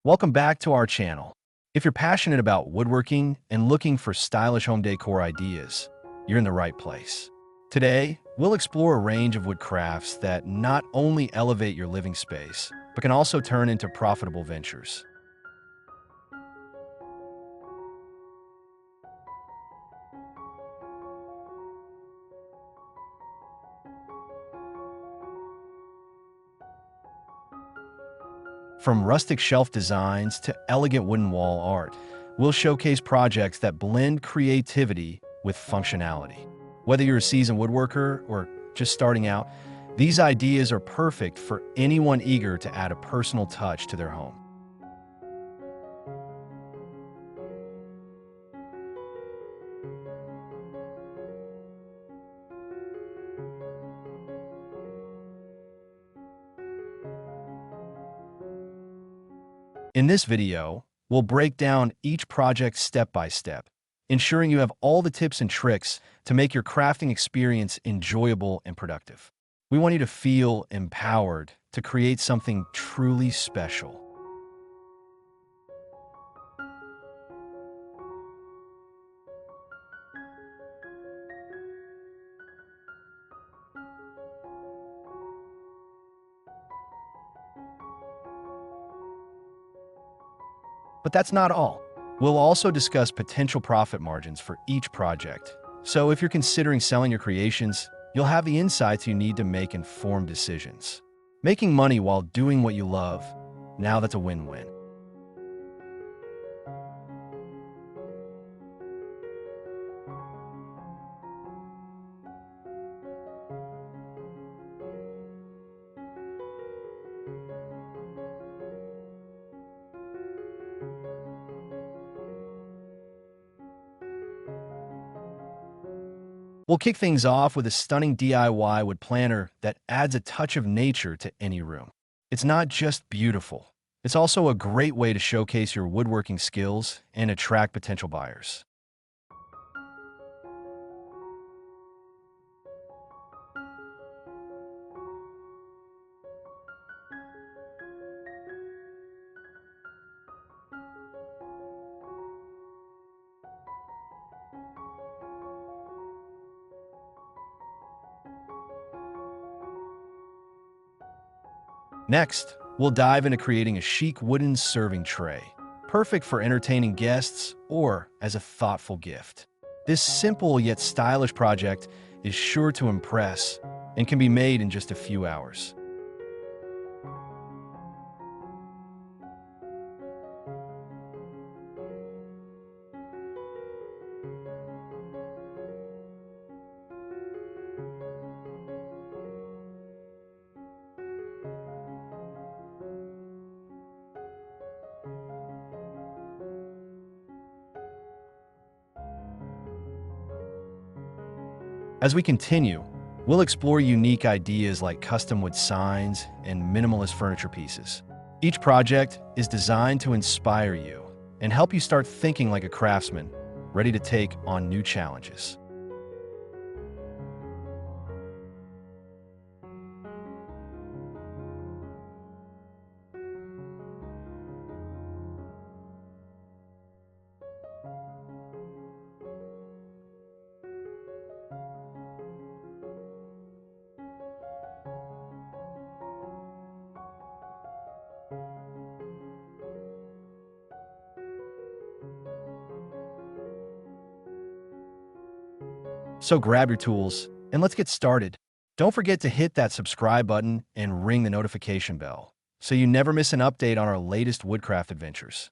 Welcome back to our channel. If you're passionate about woodworking and looking for stylish home decor ideas, you're in the right place. Today, we'll explore a range of wood crafts that not only elevate your living space, but can also turn into profitable ventures. From rustic shelf designs to elegant wooden wall art, we'll showcase projects that blend creativity with functionality. Whether you're a seasoned woodworker or just starting out, these ideas are perfect for anyone eager to add a personal touch to their home. In this video, we'll break down each project step by step, ensuring you have all the tips and tricks to make your crafting experience enjoyable and productive. We want you to feel empowered to create something truly special. But that's not all. We'll also discuss potential profit margins for each project. So if you're considering selling your creations, you'll have the insights you need to make informed decisions. Making money while doing what you love, now that's a win-win. We'll kick things off with a stunning DIY wood planner that adds a touch of nature to any room. It's not just beautiful, it's also a great way to showcase your woodworking skills and attract potential buyers. Next, we'll dive into creating a chic wooden serving tray, perfect for entertaining guests or as a thoughtful gift. This simple yet stylish project is sure to impress and can be made in just a few hours. As we continue, we'll explore unique ideas like custom wood signs and minimalist furniture pieces. Each project is designed to inspire you and help you start thinking like a craftsman, ready to take on new challenges. So grab your tools and let's get started. Don't forget to hit that subscribe button and ring the notification bell so you never miss an update on our latest woodcraft adventures.